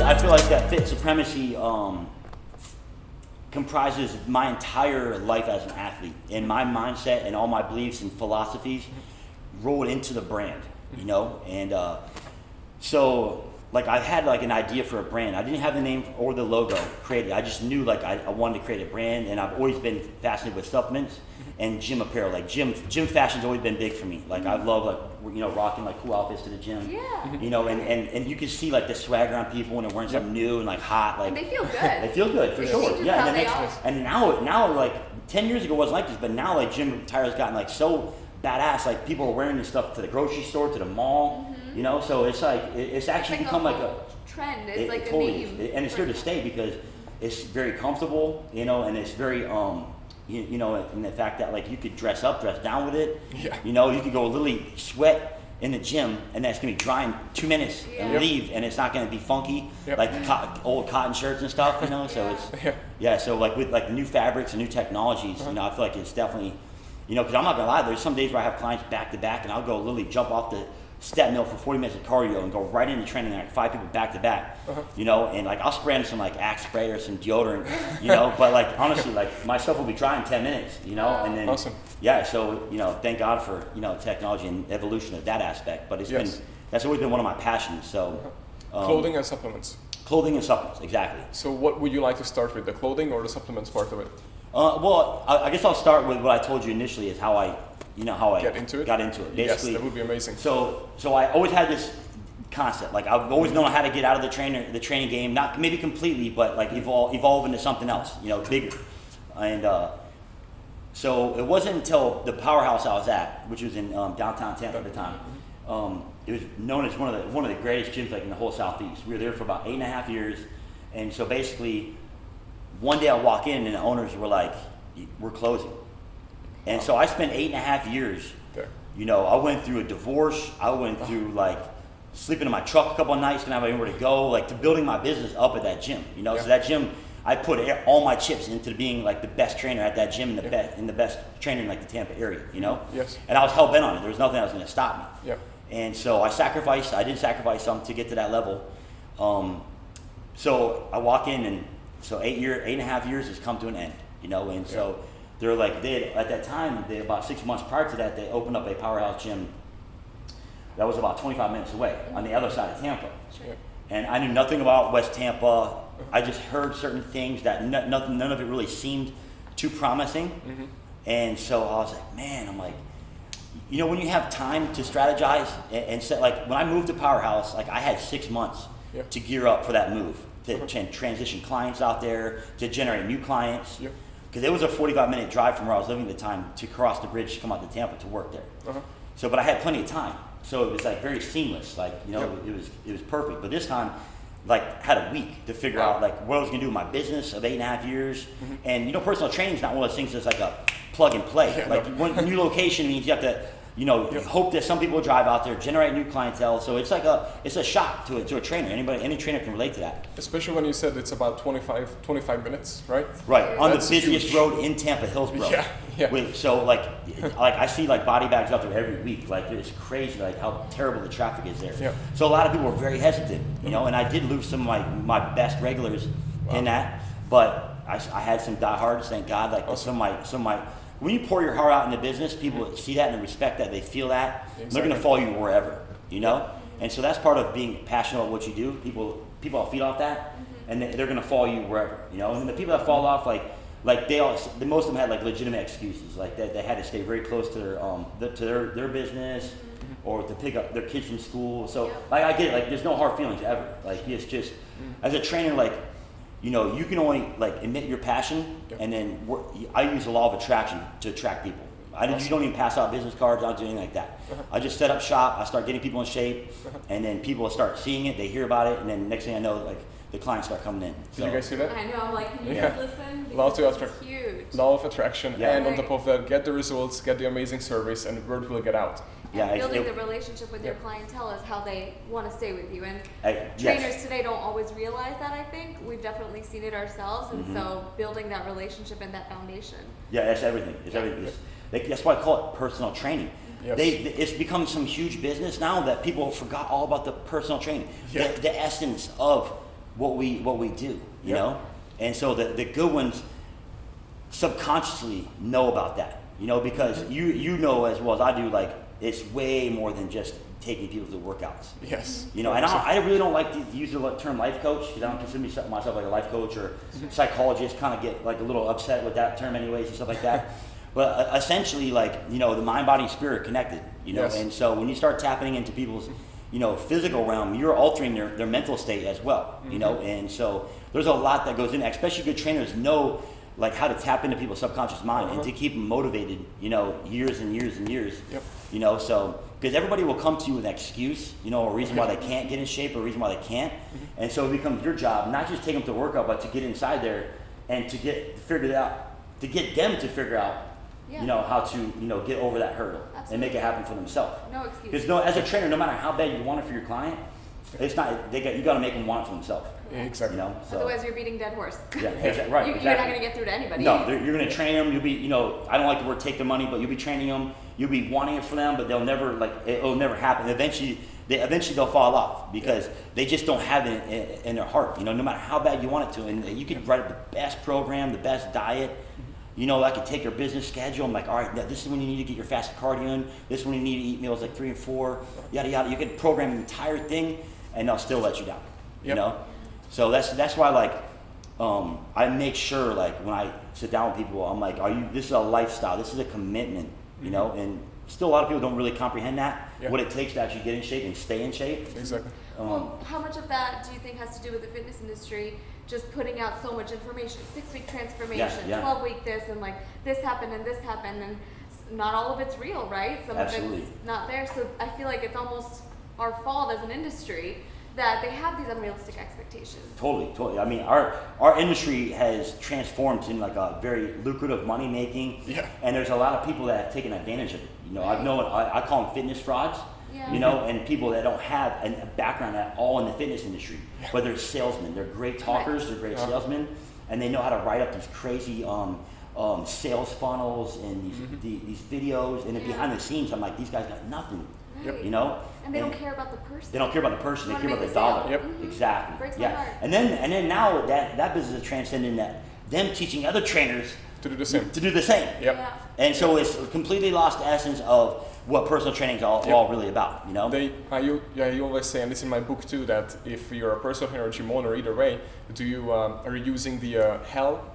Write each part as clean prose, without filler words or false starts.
I feel like that fit supremacy comprises my entire life as an athlete, and my mindset and all my beliefs and philosophies rolled into the brand, you know. And so like I had like an idea for a brand. I didn't have the name or the logo created. I just knew like I wanted to create a brand, and I've always been fascinated with supplements and gym apparel. Like gym fashion's always been big for me. Like I love like, you know, rocking like cool outfits to the gym. Yeah. You know, and you can see like the swagger on people when they're wearing something new and like hot. Like and they feel good. They feel good for sure. Yeah. And now like 10 years ago it wasn't like this, but now like gym attire has gotten like so badass. Like people are wearing this stuff to the grocery store, to the mall. You know, so it's like it's actually become like a trend. It's like totally a name. and it's here to stay because it's very comfortable, you know, and it's very you know, and the fact that like you could dress up, dress down with it. Yeah. You know, you could go literally sweat in the gym, and that's gonna be dry in 2 minutes and leave, and it's not gonna be funky like the old cotton shirts and stuff. You know, so it's so like with like new fabrics and new technologies, you know, I feel like it's definitely, you know, because I'm not gonna lie, there's some days where I have clients back to back, and I'll go literally jump off the step mill for 40 minutes of cardio and go right into training like 5 people back to back, you know, and like I'll spray on some like Axe spray or some deodorant, you know, but like honestly, like my stuff will be dry in 10 minutes, you know, and then so you know, thank God for, you know, technology and evolution of that aspect, but it's been, that's always been one of my passions. So clothing and supplements. Clothing and supplements, exactly. So what would you like to start with, the clothing or the supplements part of it? Well, I guess I'll start with what I told you initially is how I got into it. Basically, yes, that would be amazing. So I always had this concept. Like I've always known how to get out of the training game, not maybe completely, but like evolve into something else, you know, bigger. And so it wasn't until the powerhouse I was at, which was in downtown Tampa at the time. It was known as one of the greatest gyms like in the whole Southeast. We were there for about 8.5 years, and so basically, one day I walk in and the owners were like, "We're closing." And so I spent 8.5 years, you know, I went through a divorce, I went through like sleeping in my truck a couple of nights, didn't have anywhere to go, like to building my business up at that gym, you know. So that gym, I put all my chips into being like the best trainer at that gym and the best trainer in like the Tampa area, you know. And I was hell bent on it. There was nothing that was going to stop me. And so I did sacrifice some to get to that level. So I walk in, and so 8.5 years has come to an end, you know, and so they're like, at that time, about 6 months prior to that, they opened up a powerhouse gym that was about 25 minutes away on the other side of Tampa. And I knew nothing about West Tampa. I just heard certain things that none of it really seemed too promising. And so I was like, man, I'm like, you know, when you have time to strategize and set, like when I moved to Powerhouse, like I had 6 months to gear up for that move, to transition clients out there, to generate new clients. Because it was a 45-minute drive from where I was living at the time to cross the bridge to come out to Tampa to work there. So, but I had plenty of time, so it was like very seamless. Like, you know, it was perfect. But this time, like, had a week to figure out like what I was gonna do with my business of 8.5 years. And you know, personal training is not one of those things that's like a plug and play. Like, one new location means you have to, you know, hope that some people will drive out there, generate new clientele. So it's like it's a shock to a trainer. Any trainer can relate to that. Especially when you said it's about 25 minutes, right? Right, on the busiest road in Tampa, Hillsborough. So like I see like body bags out there every week. Like it's crazy, like how terrible the traffic is there. So a lot of people were very hesitant, you know, and I did lose some of my best regulars in that, but I had some diehards, thank God. Like some of my when you pour your heart out in the business, people see that and they respect that, they feel that. They're going to follow you wherever, you know? And so that's part of being passionate about what you do. People feed off that, and they're going to follow you wherever, you know? And the people that fall off, like most of them had like legitimate excuses, like they had to stay very close to their business or to pick up their kids from school. So like I get it, like there's no hard feelings ever. Like it's just, as a trainer, like, you know, you can only like admit your passion, and then I use the law of attraction to attract people. You don't even pass out business cards. I don't do anything like that. I just set up shop. I start getting people in shape, and then people start seeing it. They hear about it, and then next thing I know, like the clients start coming in. Did you guys see that? I know. I'm like, can you just listen? Huge. Law of attraction, and on top of that, get the results, get the amazing service, and the word will get out. And building the relationship with your clientele is how they want to stay with you. And trainers today don't always realize that, I think. We've definitely seen it ourselves. And so building that relationship and that foundation. Yeah, that's everything. It's everything. That's why I call it personal training. It's become some huge business now that people forgot all about the personal training. The essence of what we do, you know? And so the good ones subconsciously know about that, you know, because you know as well as I do, like, it's way more than just taking people to workouts. Yes. You know, and I really don't like to use the term life coach, because I don't consider myself like a life coach, or psychologists kind of get like a little upset with that term anyways and stuff like that. But essentially, like, you know, the mind, body, and spirit connected, you know, and so when you start tapping into people's, you know, physical realm, you're altering their mental state as well, you know, and so there's a lot that goes in, especially good trainers know like how to tap into people's subconscious mind and to keep them motivated, you know, years and years and years, you know, so, because everybody will come to you with an excuse, you know, a reason why they can't get in shape, or a reason why they can't, and so it becomes your job, not just take them to workout, but to get inside there and to get figured out, to get them to figure out, you know, how to, you know, get over that hurdle and make it happen for themselves. No excuse. Because as a trainer, no matter how bad you want it for your client, it's not, you got to make them want it for themselves. Exactly. You know, so. Otherwise, you're beating dead horse. Yeah, exactly. Right. You're not going to get through to anybody. No, you're going to train them. You'll be, you know, I don't like the word take their money, but you'll be training them. You'll be wanting it for them, but they'll never, like, it'll never happen. Eventually they'll fall off because they just don't have it in their heart. You know, no matter how bad you want it to, and you could write the best program, the best diet. You know, I could take your business schedule. I'm like, all right, this is when you need to get your fasted cardio in. This is when you need to eat meals like 3 and 4, yada yada. You could program the entire thing, and they'll still let you down. You know, so that's why, like, I make sure, like, when I sit down with people, I'm like, this is a lifestyle. This is a commitment. You know, and still a lot of people don't really comprehend that, what it takes to actually get in shape and stay in shape. Exactly. Well, how much of that do you think has to do with the fitness industry just putting out so much information, 6-week transformation, 12-week this, and like this happened and this happened, and not all of it's real, right? Some of it's not there. So I feel like it's almost our fault as an industry that they have these unrealistic expectations. Totally. I mean, our industry has transformed in like a very lucrative money making, and there's a lot of people that have taken advantage of it. You know, I call them fitness frauds. You know, and people that don't have a background at all in the fitness industry, but they're salesmen. They're great talkers. They're great salesmen, and they know how to write up these crazy sales funnels and these videos. And behind the scenes, I'm like, these guys got nothing. You know, and they don't care about the person. They don't care about the person. They care about the dollar. Exactly. Breaks my heart. And then now that business is transcending that them teaching other trainers to do the same. And so it's completely lost the essence of what personal training is all really about, you know? You always say, and it's in my book too, that if you're a personal trainer or gym owner, either way, are you using the HELL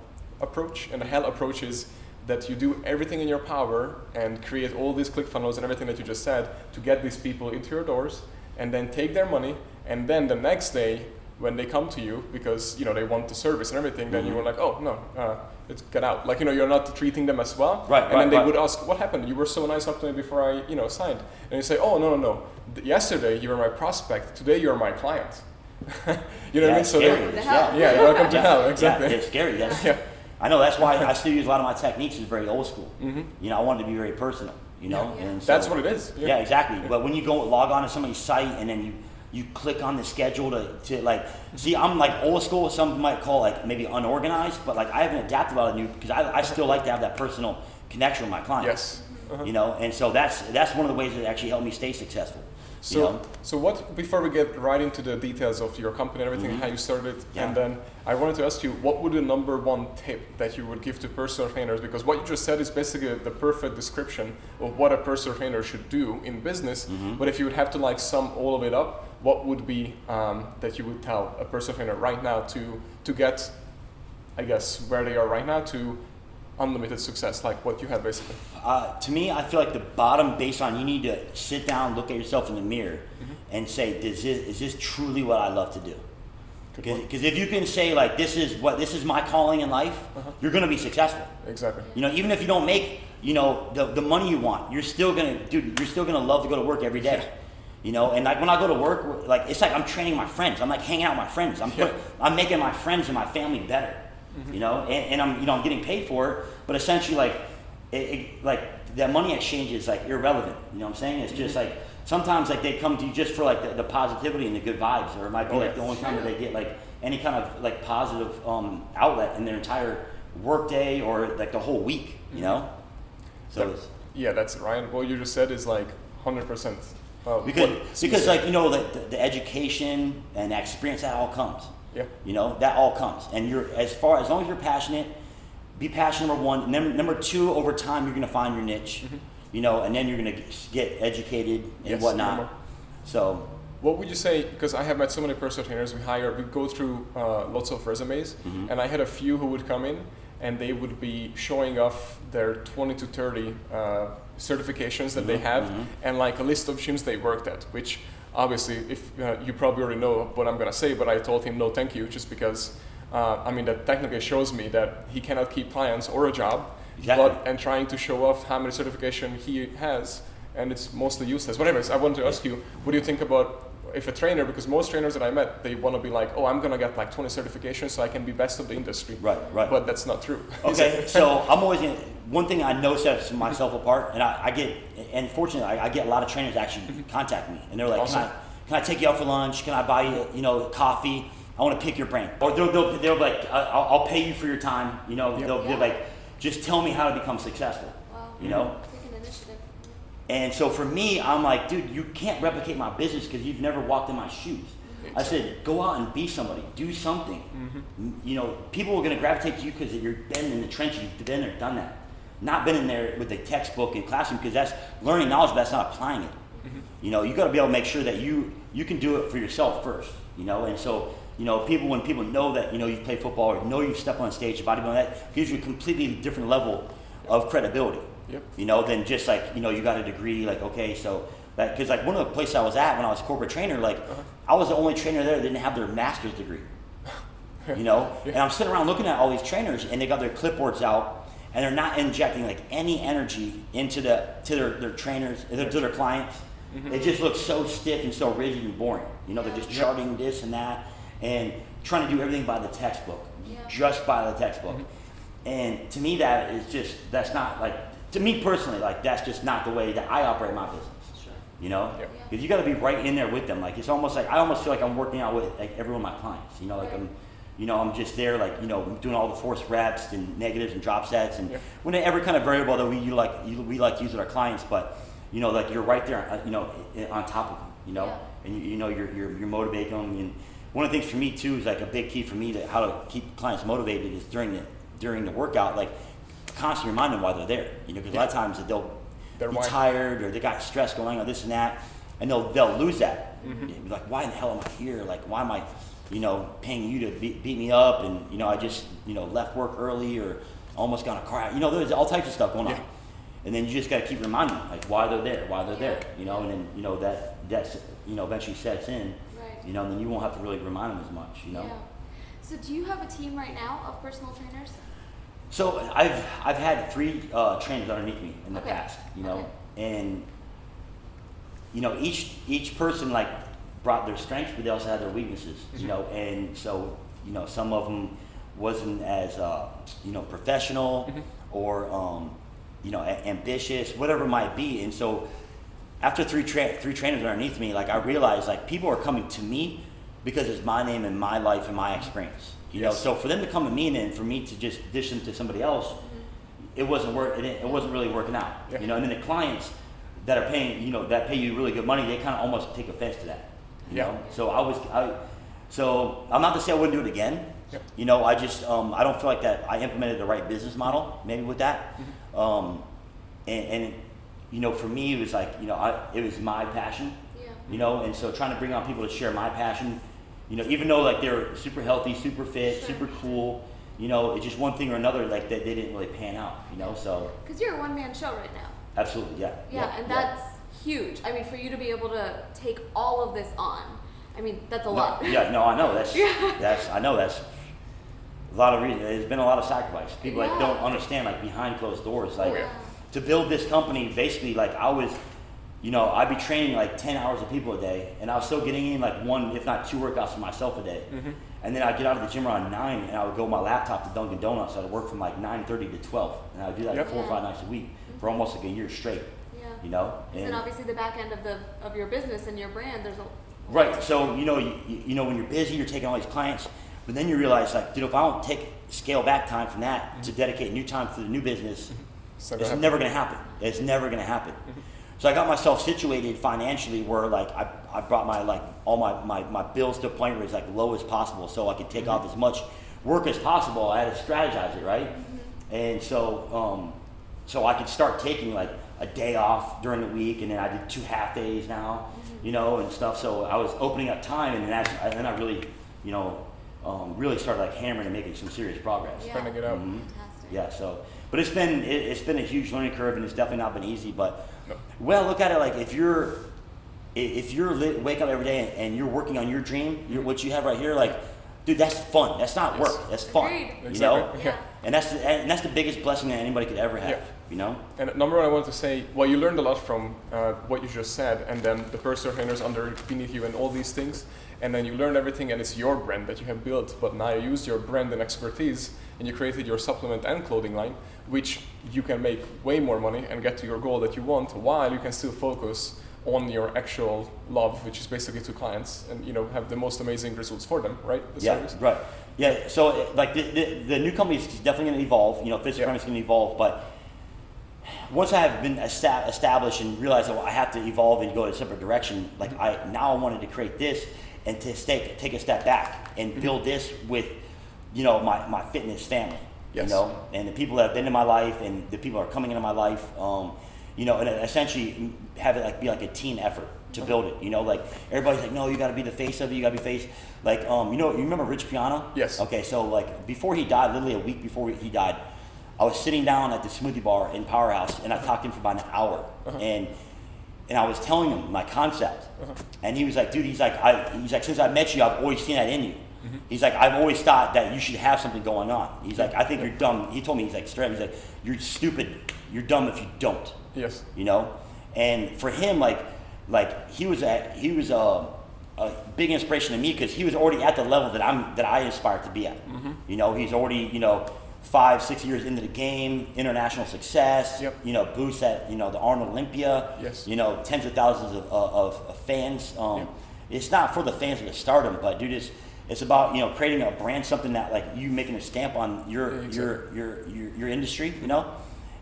approach? And the HELL approach is that you do everything in your power and create all these ClickFunnels and everything that you just said to get these people into your doors, and then take their money, and then the next day when they come to you because, you know, they want the service and everything, then you were like, oh no, let's get out. Like, you know, you're not treating them as well. And then they would ask, what happened? You were so nice up to me before I, you know, signed. And you say, oh, no. Yesterday you were my prospect. Today you're my client. You know what I mean? So scary. Welcome to hell. Exactly. Yeah, it's scary. I know, that's why I still use a lot of my techniques is very old school. You know, I wanted to be very personal, you know? And so, that's what it is. Yeah, exactly. But when you go log on to somebody's site and then you click on the schedule to like, see, I'm like old school, some might call like maybe unorganized, but like I haven't adapted a lot of new, because I still like to have that personal connection with my clients. You know, and so that's one of the ways that actually helped me stay successful. So what, before we get right into the details of your company and everything, how you started, and then I wanted to ask you, what would the number one tip that you would give to personal trainers? Because what you just said is basically the perfect description of what a personal trainer should do in business. But if you would have to like sum all of it up, what would be that you would tell a personal trainer right now to get, I guess, where they are right now to unlimited success, like what you had basically? To me, I feel like the bottom, based on you need to sit down, look at yourself in the mirror, and say, is this truly what I love to do? Because if you can say like, this is my calling in life, you're going to be successful. Exactly. You know, even if you don't make, you know, the money you want, you're still gonna love to go to work every day. You know, and like when I go to work, like it's like I'm training my friends. I'm like hanging out with my friends. I'm making my friends and my family better. You know, and I'm getting paid for it, but essentially like like that money exchange is like irrelevant. You know what I'm saying? It's just like sometimes like they come to you just for like the positivity and the good vibes, or it might be like the only time that they get like any kind of like positive outlet in their entire work day or like the whole week. You know, so that's Ryan. What you just said is like 100%. Because like, you know, the education and the experience, that all comes. Yeah. You know, that all comes. And as long as you're passionate, be passionate, number one. And number two, over time, you're going to find your niche, you know, and then you're going to get educated and whatnot. So, what would you say, because I have met so many personal trainers, we go through lots of resumes, and I had a few who would come in and they would be showing off their 20 to 30 certifications that they have, and like a list of gyms they worked at, which obviously, if you probably already know what I'm gonna say, but I told him no thank you, just because I mean that technically shows me that he cannot keep clients or a job, and trying to show off how many certification he has, and it's mostly useless. But anyways, I want to ask you, what do you think about if a trainer, because most trainers that I met, they want to be like, oh, I'm gonna get like 20 certifications so I can be best of the industry. Right. But that's not true. Okay, so I'm always one thing I know sets myself apart, and I get, and fortunately, I get a lot of trainers actually contact me, and they're like, awesome. can I take you out for lunch? Can I buy you, you know, coffee? I want to pick your brain. Or they'll like, I'll pay you for your time. You know, they're like, just tell me how to become successful. Wow. You know. Take an initiative. And so for me, I'm like, dude, you can't replicate my business because you've never walked in my shoes. I said, go out and be somebody, do something. You know, people are going to gravitate to you because you've been in the trenches, you've been there, done that. Not been in there with the textbook and classroom, because that's learning knowledge, but that's not applying it. You know, you got to be able to make sure that you can do it for yourself first. You know, and so, you know, when people know that, you know, you've played football or know you've stepped on stage, bodybuilding, that gives you a completely different level of credibility. You know, than just like, you know, you got a degree, like, okay, so that, because like one of the places I was at when I was a corporate trainer, like I was the only trainer there that didn't have their master's degree. You know, and I'm sitting around looking at all these trainers and they got their clipboards out and they're not injecting like any energy into their trainers, to their clients. It just looks so stiff and so rigid and boring. You know, they're just charting this and that and trying to do everything by the textbook, just by the textbook. And to me, that's not like, to me personally, like that's just not the way that I operate my business. You know, because you got to be right in there with them. Like it's almost like I almost feel like I'm working out with like every one of my clients. You know, like I'm just there, like, you know, doing all the forced reps and negatives and drop sets and when every kind of variable that we like to use with our clients. But you know, like you're right there, you know, on top of them. You know, and you know you're motivating them. And one of the things for me too is like a big key for me to how to keep clients motivated is during the workout, like constantly remind them why they're there. You know, because a lot of times they'll be tired or they got stress going on, this and that, and they'll lose that. Be like, why in the hell am I here? Like, why am I, you know, paying you to beat me up? And you know, I just, you know, left work early or almost got in a car. You know, there's all types of stuff going on. And then you just got to keep reminding them, like, why they're there. You know, and then you know that's you know eventually sets in. You know, and then you won't have to really remind them as much. You know. So do you have a team right now of personal trainers? So I've had 3 trainers underneath me in the past, you know, and you know each person like brought their strengths, but they also had their weaknesses, you know, and so you know some of them wasn't as you know professional or you know ambitious, whatever it might be, and so after 3 trainers underneath me, like I realized like people are coming to me because it's my name and my life and my experience. You know, so for them to come to me and for me to just dish them to somebody else, it wasn't really working out. You know, and then the clients that are paying, you know, that pay you really good money, they kind of almost take offense to that. You know, so so I'm not to say I wouldn't do it again. You know, I just I don't feel like that I implemented the right business model maybe with that. And you know, for me it was like, you know, it was my passion. You know, and so trying to bring on people to share my passion. You know, even though like they're super healthy, super fit, super cool, you know, it's just one thing or another like that they didn't really pan out, you know, so. Because you're a one-man show right now. Absolutely, and that's huge. I mean, for you to be able to take all of this on, I mean, that's a lot. No, I know, I know that's a lot of reason. There's been a lot of sacrifice. People like don't understand like behind closed doors, like to build this company, basically like I was, you know, I'd be training like 10 hours of people a day, and I was still getting in like 1, if not 2 workouts for myself a day. And then I'd get out of the gym around 9, and I would go with my laptop to Dunkin' Donuts. I'd work from like 9:30 to 12, and I'd do that 4 or 5 nights a week for almost like a year straight. You know, and obviously the back end of your business and your brand, there's a right. So you know when you're busy, you're taking all these clients, but then you realize like, dude, if I don't scale back time from that to dedicate new time to the new business, it's never gonna happen. It's never gonna happen. So I got myself situated financially where like I brought my like all my bills to a point where it's like low as possible, so I could take off as much work as possible. I had to strategize it, right? And so so I could start taking like a day off during the week, and then I did 2 half days now, you know, and stuff. So I was opening up time, and then I really, you know, really started like hammering and making some serious progress. Trying to get out. Fantastic. Yeah. So, but it's been a huge learning curve, and it's definitely not been easy. But well, look at it like if you're wake up every day and you're working on your dream, what you have right here, like, dude, that's fun. That's not work. That's fun. Agreed. You Exactly. know. Yeah. And that's the biggest blessing that anybody could ever have. Yeah. You know. And number one, I want to say, well, you learned a lot from what you just said, and then the personal trainers beneath you and all these things, and then you learned everything, and it's your brand that you have built, but now you used your brand and expertise, and you created your supplement and clothing line, which you can make way more money and get to your goal that you want, while you can still focus on your actual love, which is basically to clients, and you know, have the most amazing results for them, right? The Yeah, service. right. Yeah, so like the new company is definitely going to evolve. You know, Fit Supremacy is going to evolve, but once I have been established and realized that I have to evolve and go in a separate direction, like I wanted to create this and to take a step back and build this with, you know, my fitness family. Yes. You know, and the people that have been in my life and the people that are coming into my life. You know, and essentially have it like be like a team effort to build it. You know, like everybody's like, no, you got to be the face of it. You got to be face. Like, you know, you remember Rich Piana? Yes. Okay, so like before he died, literally a week before he died, I was sitting down at the smoothie bar in Powerhouse, and I talked to him for about an hour, and I was telling him my concept, and he was like, dude, he's like, since I met you, I've always seen that in you. He's like, I've always thought that you should have something going on. He's like, I think you're dumb. He told me, he's like, straight up, he's like, you're stupid. You're dumb if you don't. Yes. You know, and for him, like he was a big inspiration to me because he was already at the level that I aspired to be at. You know, he's already, you know, 5-6 years into the game, international success. Yep. You know, boosts at, you know, the Arnold Olympia. Yes. You know, tens of thousands of fans. It's not for the fans of the stardom, but dude, it's about, you know, creating a brand, something that like you making a stamp on your industry, you know,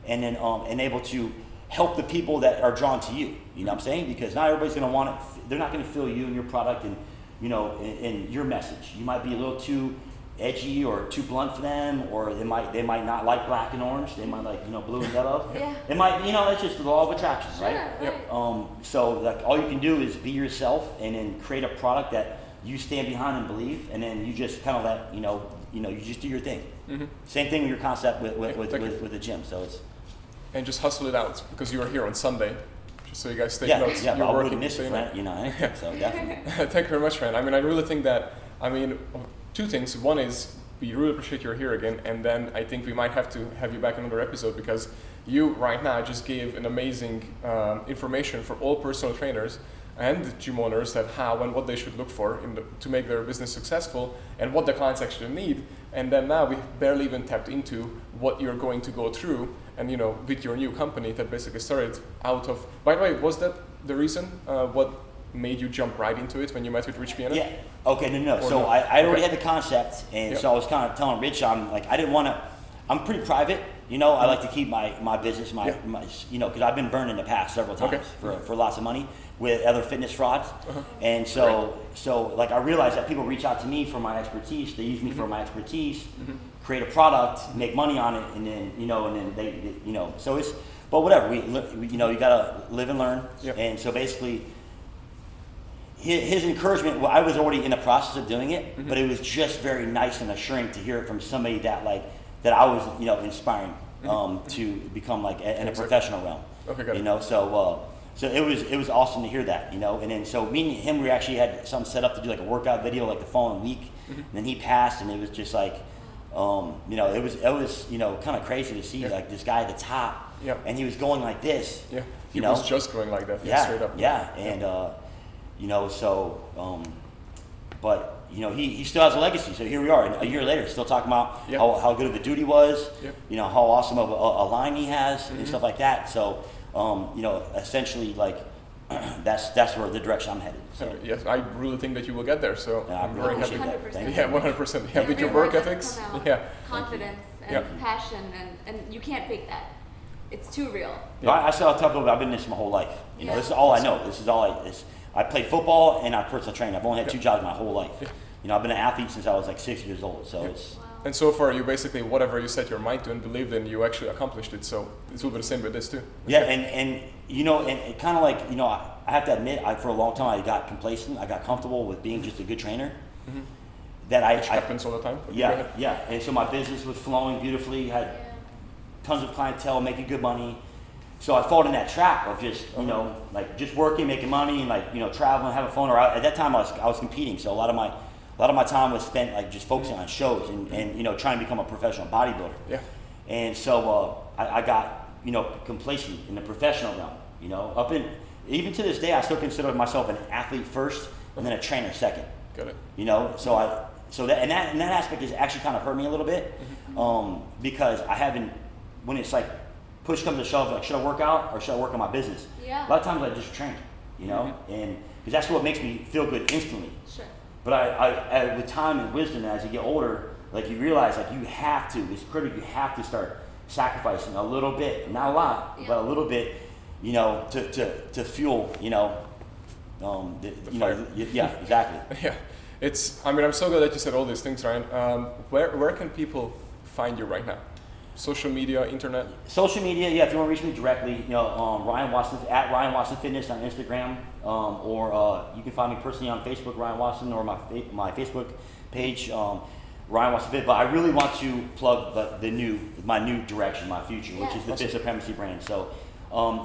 and then and able to help the people that are drawn to you. You know what I'm saying? Because not everybody's going to want it. They're not going to feel you and your product and, you know, in your message. You might be a little too edgy or too blunt for them, or they might not like black and orange. They might like, you know, blue and yellow. Yeah. It might, you know, it's just the law of attraction, right? Sure, right. So like all you can do is be yourself and then create a product that you stand behind and believe, and then you just kind of let, you know, you just do your thing. Same thing with your concept with the gym. So it's. And just hustle it out, because you are here on Sunday, just so you guys take notes. Yeah, You're but I working, wouldn't miss it, right? You know, anything, so definitely. Thank you very much, man. I mean, I really think that, I mean, 2 things. One is, we really appreciate you're here again, and then I think we might have to have you back in another episode, because you right now just gave an amazing information for all personal trainers and gym owners that how and what they should look for to make their business successful, and what their clients actually need. And then now we barely even tapped into what you're going to go through, and you know, with your new company that basically started out of. By the way, was that the reason what made you jump right into it when you met with Rich Piana? Yeah. Okay. No. So I already had the concept, and so I was kind of telling Rich, I didn't want to. I'm pretty private. You know, I like to keep my business, my you know, because I've been burned in the past several times for lots of money with other fitness frauds, and so like I realized that people reach out to me for my expertise. They use me for my expertise, create a product, make money on it, and then they you know. So it's, but whatever. We you know, you gotta live and learn, and so basically. His encouragement, well, I was already in the process of doing it, but it was just very nice and assuring to hear it from somebody that that I was, you know, inspiring to become like in a professional realm. Okay, got it. You know, so it was awesome to hear that, you know, and then so me and him, we actually had something set up to do like a workout video like the following week, and then he passed, and it was just like, you know, it was you know, kind of crazy to see like this guy at the top, and he was going like this. Yeah, he you know? was just going like that. Straight up. Yeah, and. You know, so, but, you know, he still has a legacy. So here we are, a year later, still talking about how good of a dude he was, you know, how awesome of a line he has and stuff like that. So, you know, essentially, like, that's where the direction I'm headed. So. Yes, I really think that you will get there. So I'm very happy. 100%. Yeah, 100%. Yeah, with your work ethics. Confidence and passion, and you can't fake that. it's too real. Yeah. I tell people I've been in this my whole life. You know, this is all I know. This is all I played football and I personal trained. I've only had 2 jobs my whole life. You know, I've been an athlete since I was like 6 years old. So it's. Wow. And so far, you basically, whatever you set your mind to and believed in, you actually accomplished it. So it will be the same with this too. Yeah, and you know, and kind of like, you know, I have to admit, for a long time I got complacent. I got comfortable with being just a good trainer. Mm-hmm. Which happens all the time. Yeah. And so my business was flowing beautifully. Had tons of clientele, making good money. So I fell in that trap of just, you know, like just working, making money, and like, you know, traveling, having fun. Or at that time I was competing, so a lot of my time was spent like just focusing on shows and you know, trying to become a professional bodybuilder. Yeah. And so I got, you know, complacent in the professional realm. You know, even to this day I still consider myself an athlete first and then a trainer second. Got it. You know, so that aspect has actually kind of hurt me a little bit, because I haven't, when it's like push comes to shove, like should I work out or should I work on my business? Yeah. A lot of times I just train, you know, and because that's what makes me feel good instantly. Sure. But I with time and wisdom, as you get older, like you realize like you have to, it's critical, you have to start sacrificing a little bit, not a lot, but a little bit, you know, to fuel, you know, yeah, exactly. Yeah. I mean, I'm so glad that you said all these things, Ryan. Where can people find you right now? Social media, internet? Social media, yeah, if you want to reach me directly, you know, Ryan Watson, at Ryan Watson Fitness on Instagram, or you can find me personally on Facebook, Ryan Watson, or my Facebook page, Ryan Watson Fit. But I really want to plug my new direction, my future, which is the Fit Supremacy brand. So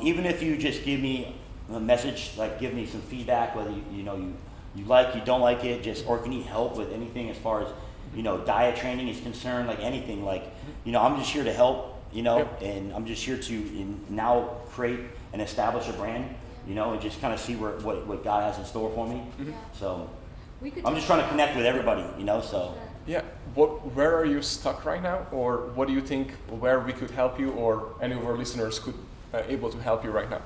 even if you just give me a message, like give me some feedback, whether you like, you don't like it, just, or if you need help with anything as far as, you know, diet training is concerned, like anything, like, you know, I'm just here to help, you know, and I'm just here to now create and establish a brand, you know, and just kind of see what God has in store for me. So I'm just trying to connect with everybody, you know, so. Yeah, where are you stuck right now, or what do you think where we could help you, or any of our listeners could able to help you right now?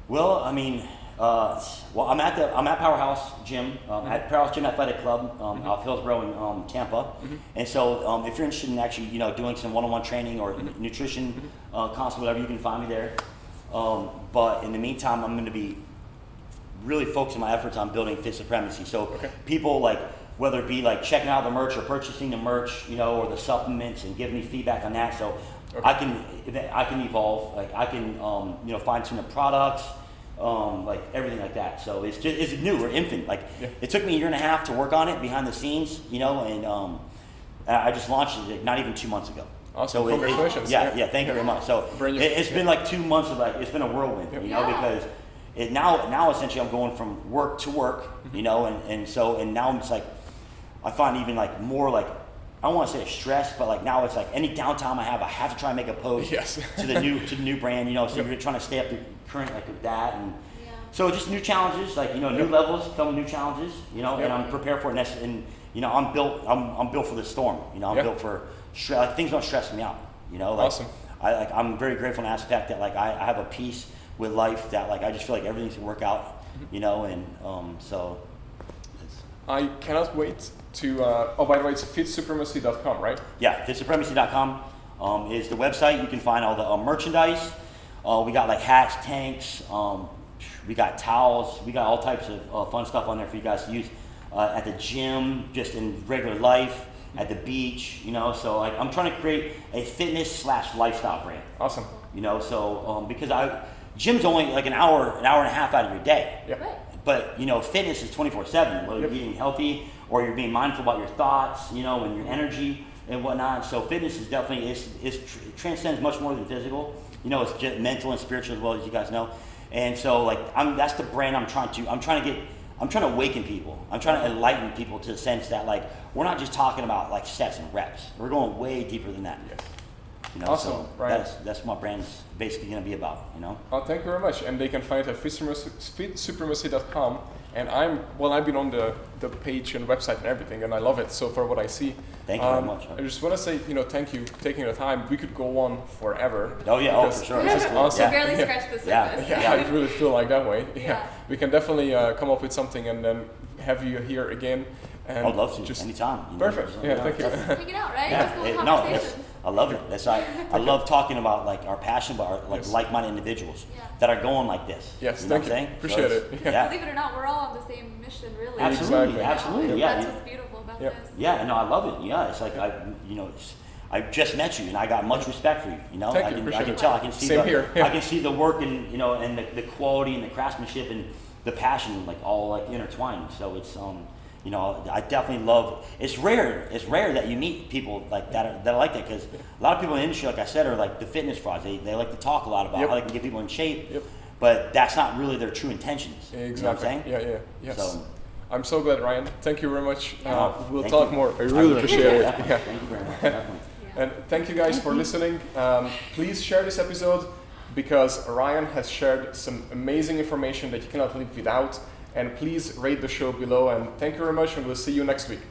Well, I mean, I'm at Powerhouse Gym, at Powerhouse Gym Athletic Club, out Hillsborough in Tampa. And so if you're interested in actually, you know, doing some one-on-one training or nutrition, consult, whatever, you can find me there. But in the meantime, I'm going to be really focusing my efforts on building Fit Supremacy. So people, like, whether it be like checking out the merch or purchasing the merch, you know, or the supplements, and giving me feedback on that. So I can evolve, like I can, you know, fine tune the products, like everything like that. So it's new, we're infant. Like it took me 1.5 years to work on it behind the scenes, you know, and I just launched it like, not even 2 months ago. Awesome, so congratulations. Thank you very much. So it's been like 2 months of like, it's been a whirlwind, you know, because now essentially I'm going from work to work, you know, and now it's like, I find even like more like, I don't want to say stress, but like now it's like any downtime I have to try and make a post to the new brand, you know. So you're trying to stay up to current like with that, and so just new challenges, like, you know, new levels come with new challenges, you know, and I'm prepared for it. And you know, I'm built for the storm, you know. I'm built for like, things don't stress me out, you know. Like, awesome. I'm very grateful in the aspect that like I have a peace with life that like I just feel like everything's gonna work out, you know, and so. I cannot wait to, by the way, it's fitsupremacy.com, right? Yeah, fitsupremacy.com is the website. You can find all the merchandise. We got like hats, tanks, we got towels, we got all types of fun stuff on there for you guys to use at the gym, just in regular life, at the beach, you know. So like, I'm trying to create a fitness/lifestyle brand. Awesome. You know, so because gym's only like an hour and a half out of your day. Yep. Right. But, you know, fitness is 24/7, whether you're eating healthy or you're being mindful about your thoughts, you know, and your energy and whatnot. So fitness is definitely, it transcends much more than physical. You know, it's just mental and spiritual as well, as you guys know. And so, like, that's the brand I'm trying to awaken people. I'm trying to enlighten people to the sense that, like, we're not just talking about, like, sets and reps. We're going way deeper than that. Yes. You know, awesome, so right. That's what my brand's basically going to be about, you know. Oh, thank you very much. And they can find it at fitsupremacy.com. And I've been on the page and website and everything, and I love it so far what I see. Thank you very much. I just want to say, you know, thank you for taking the time. We could go on forever. Oh yeah, for sure. This is awesome. We barely scratched the surface. Yeah, I really feel like that way. Yeah. We can definitely come up with something and then have you here again. And I'd love to, anytime. Perfect. Yeah, thank you. Just hang it out, right? Yeah. Just a little conversation. I love it. That's I love talking about like our passion, but our like like-minded individuals that are going like this. Yes, you know thank you. what I'm saying? Appreciate So it. yeah. Believe it or not, we're all on the same mission, really. Absolutely, Exactly. absolutely. That's Yeah, what's beautiful about Yeah. this. yeah. No, I love it. Yeah, it's like I just met you, and I got much respect for you. You know, Thank I you, can appreciate it. tell. I can see Same here. Yeah. I can see the work and and the quality and the craftsmanship and the passion like all like intertwined. So it's I definitely love. It's rare. It's rare that you meet people like that are like that, because a lot of people in the industry, like I said, are like the fitness frauds. They like to talk a lot about how they can get people in shape, but that's not really their true intentions. Exactly. You know what I'm saying? Yeah. Yes. So, I'm so glad, Ryan. Thank you very much. We'll thank talk you. more. I really appreciate it. Definitely. Yeah. Thank you very much. Definitely. And thank you guys for listening. Please share this episode, because Ryan has shared some amazing information that you cannot live without. And please rate the show below. And thank you very much, and we'll see you next week.